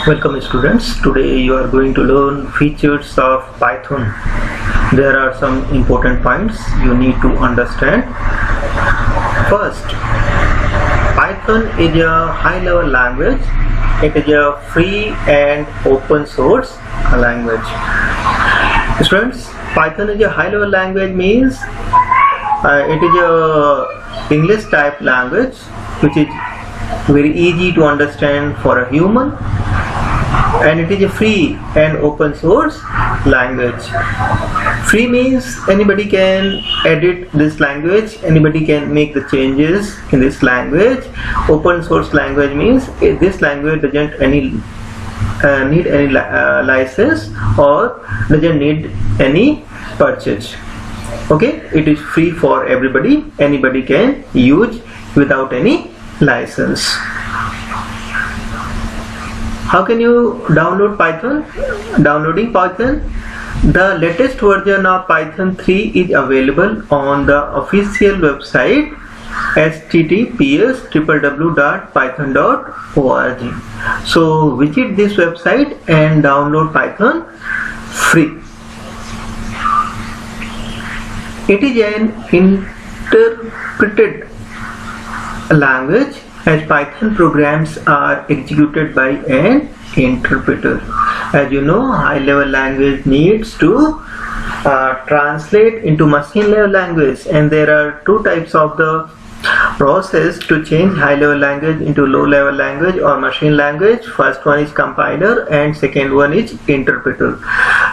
Welcome students. Today you are going to learn features of Python. There are some important points you need to understand. First, Python is a high-level language. It is a free and open source language. Students, Python is a high-level language means it is a English type language which is very easy to understand for a human, and it is a free and open source language. Free means anybody can edit this language, anybody can make the changes in this language. Open source language means this language doesn't need any license or doesn't need any purchase. Okay, it is free for everybody, anybody can use without any license. How can you download Python? Downloading Python, the latest version of Python 3 is available on the official website https://www.python.org. So visit this website and download Python free. It is an interpreted language, as Python programs are executed by an interpreter. As you know, high-level language needs to translate into machine-level language, and there are two types of the process to change high-level language into low-level language or machine language. First one is compiler and second one is interpreter.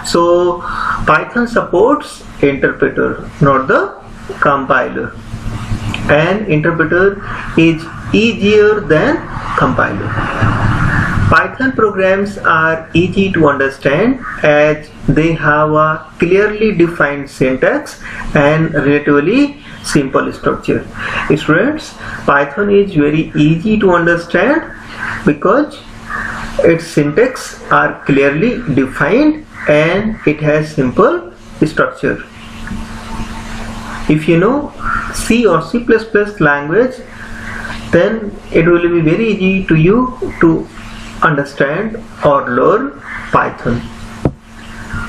So Python supports interpreter, not the compiler, and interpreter is easier than compiler. Python programs are easy to understand as they have a clearly defined syntax and relatively simple structure. Students, Python is very easy to understand because its syntax are clearly defined and it has simple structure. If you know C or C++ language, then it will be very easy to you to understand or learn Python.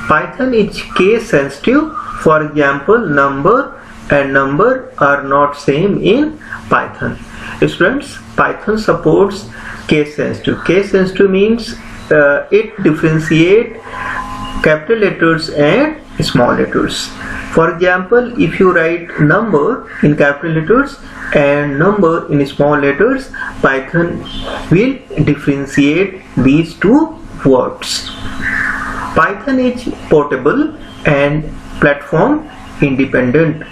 Python is case sensitive. For example, number and number are not same in Python. Students, Python supports case sensitive. Case sensitive means it differentiate capital letters and small letters. For example, if you write number in capital letters and number in small letters, Python will differentiate these two words. Python is portable and platform independent.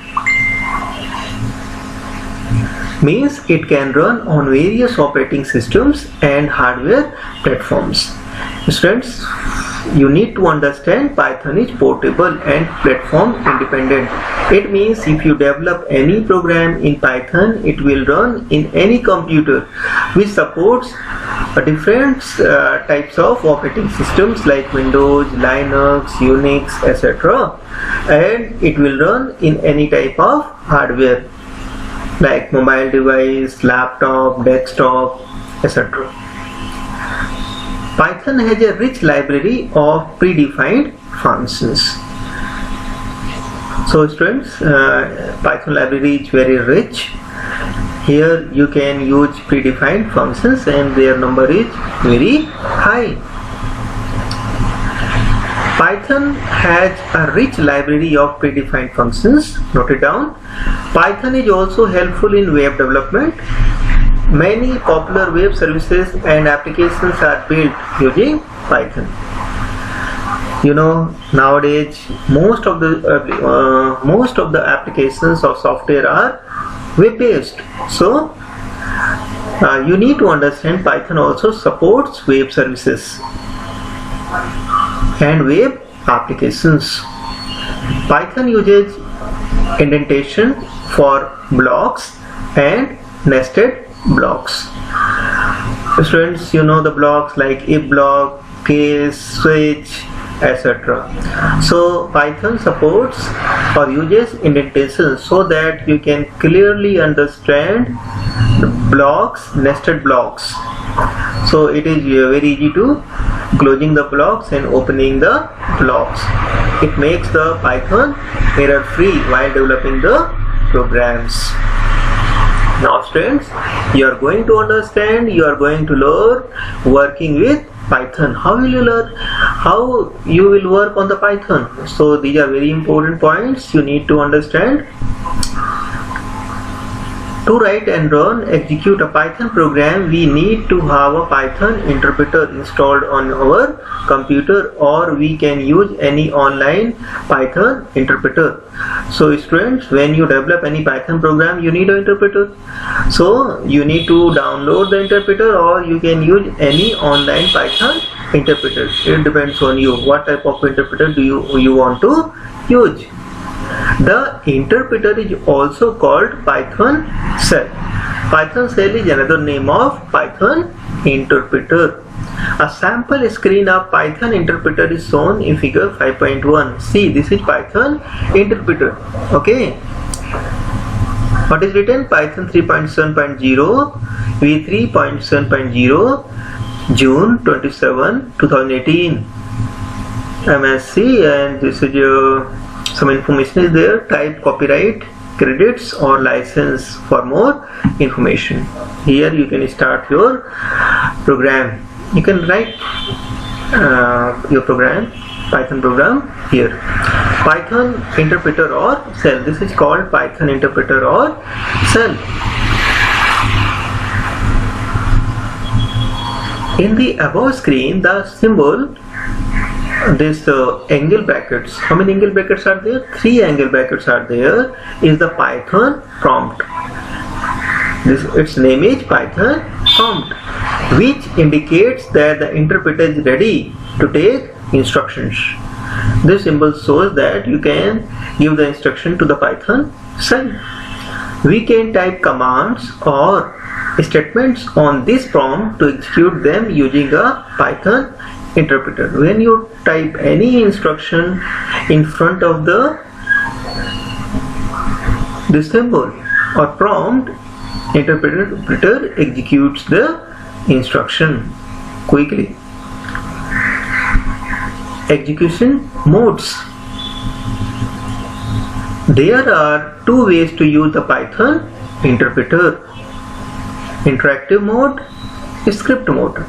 Means it can run on various operating systems and hardware platforms. Students, you need to understand Python is portable and platform independent. It means if you develop any program in Python, it will run in any computer which supports different types of operating systems like Windows, Linux, Unix, etc. And it will run in any type of hardware like mobile device, laptop, desktop, etc. Python has a rich library of predefined functions. So students, Python library is very rich. Here you can use predefined functions and their number is very high. Python has a rich library of predefined functions. Note it down. Python is also helpful in web development. Many popular web services and applications are built using Python. You know, nowadays most of the applications of software are web-based. So you need to understand Python also supports web services and web applications. Python uses indentation for blocks and nested blocks. Students, you know the blocks like if block, case, switch, etc. So Python supports or uses indentation so that you can clearly understand the blocks, nested blocks. So it is very easy to closing the blocks and opening the blocks. It makes the Python error free while developing the programs. Now students, you are going to understand, you are going to learn working with Python. How will you learn? How you will work on the Python? So these are very important points you need to understand. To write and run, execute a Python program, we need to have a Python interpreter installed on our computer, or we can use any online Python interpreter. So students, when you develop any Python program, you need an interpreter. So you need to download the interpreter, or you can use any online Python interpreter. It depends on you. What type of interpreter do you want to use? The interpreter is also called Python shell. Python shell is another name of Python interpreter. A sample screen of Python interpreter is shown in figure 5.1. See, this is Python interpreter. Okay. What is written? Python 3.7.0 v3.7.0 June 27, 2018 MSC, and this is your some information is there. Type copyright, credits or license for more information. Here you can start your program. You can write your program, Python program here. Python interpreter or shell. This is called Python interpreter or shell. In the above screen, the symbol, this angle brackets, how many angle brackets are there? 3 angle brackets are there, is the Python prompt. Its name is Python prompt, which indicates that the interpreter is ready to take instructions. This symbol shows that you can give the instruction to the Python shell. We can type commands or statements on this prompt to execute them using a Python interpreter. When you type any instruction in front of this symbol or prompt, interpreter executes the instruction quickly. Execution modes. There are 2 ways to use the Python interpreter: interactive mode, script mode.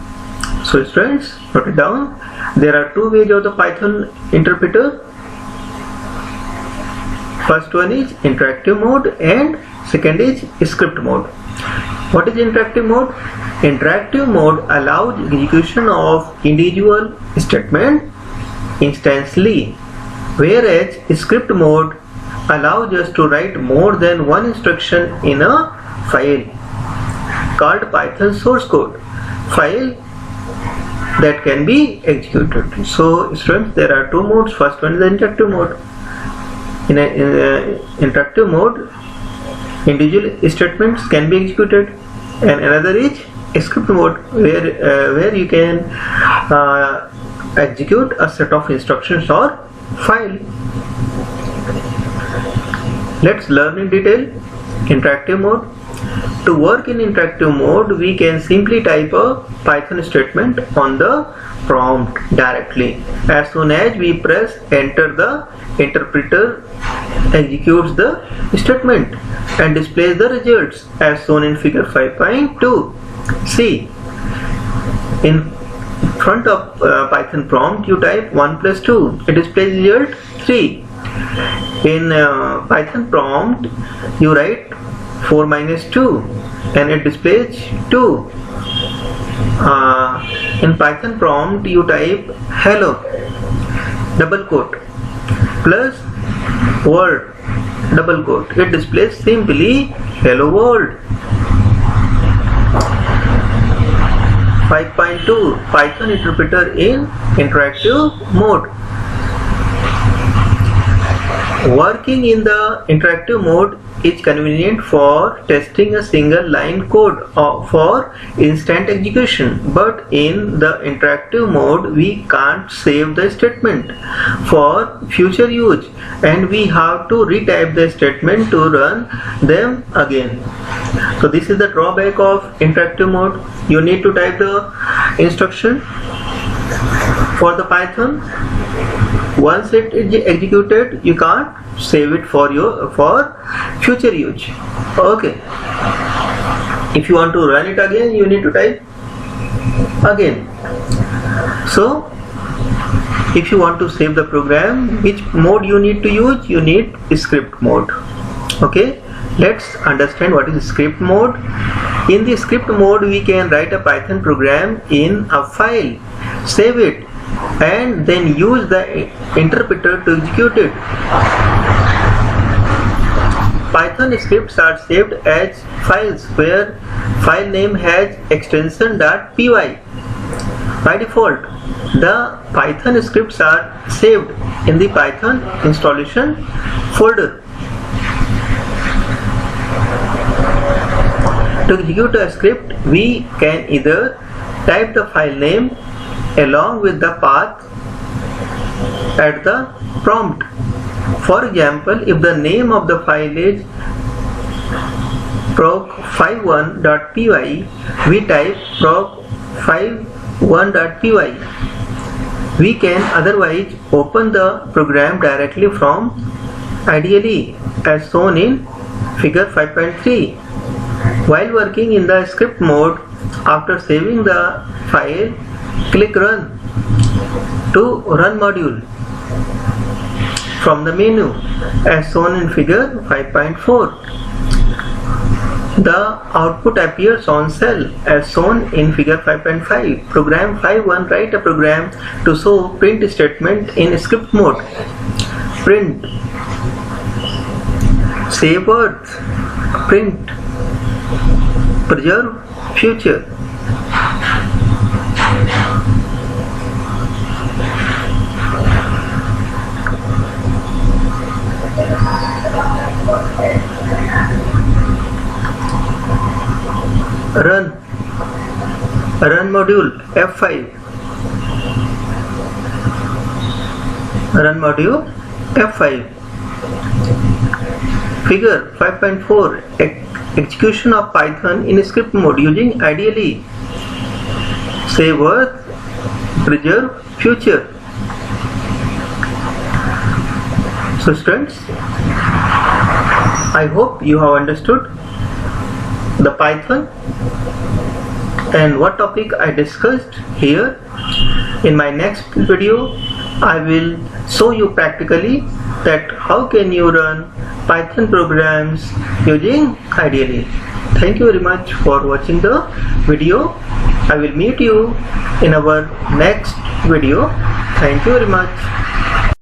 So students, note it down. There are 2 ways of the Python interpreter. First one is interactive mode and second is script mode. What is interactive mode? Interactive mode allows execution of individual statement instantly, whereas script mode allows us to write more than one instruction in a file called Python source code file that can be executed. So students, there are 2 modes. First one is the interactive mode. In interactive mode, individual statements can be executed, and another is script mode, where you can execute a set of instructions or file. Let's learn in detail interactive mode. To work in interactive mode, we can simply type a Python statement on the prompt directly. As soon as we press enter, the interpreter executes the statement and displays the results as shown in figure 5.2. See, in front of Python prompt you type 1 plus 2, it displays result 3. In Python prompt you write 4 minus 2 and it displays 2. In Python prompt you type hello double quote plus world double quote, it displays simply hello world. 5.2 Python interpreter in interactive mode. Working in the interactive mode is convenient for testing a single line code for instant execution, but in the interactive mode we can't save the statement for future use and we have to retype the statement to run them again. So this is the drawback of interactive mode. You need to type the instruction For the Python, once it is executed, you can't save it for future use. Okay. If you want to run it again, you need to type again. So if you want to save the program, which mode you need to use? You need script mode. Okay, let's understand what is script mode. In the script mode, we can write a Python program in a file, save it, and then use the interpreter to execute it. Python scripts are saved as files where file name has extension .py. By default, the Python scripts are saved in the Python installation folder. To execute a script, we can either type the file name along with the path at the prompt. For example, if the name of the file is proc51.py, we type proc51.py. We can otherwise open the program directly from IDLE as shown in figure 5.3. While working in the script mode, after saving the file, click Run to run module from the menu as shown in figure 5.4. The output appears on cell as shown in figure 5.5. Program 5.1, write a program to show print statement in script mode. Print, save earth, print, preserve future. Run module F5. Run module F5. Figure 5.4. Execution of Python in script mode using IDLE. Save earth, preserve future. So students, I hope you have understood the Python and what topic I discussed here. In my next video, I will show you practically that how can you run Python programs using IDLE. Thank you very much for watching the video. I will meet you in our next video. Thank you very much.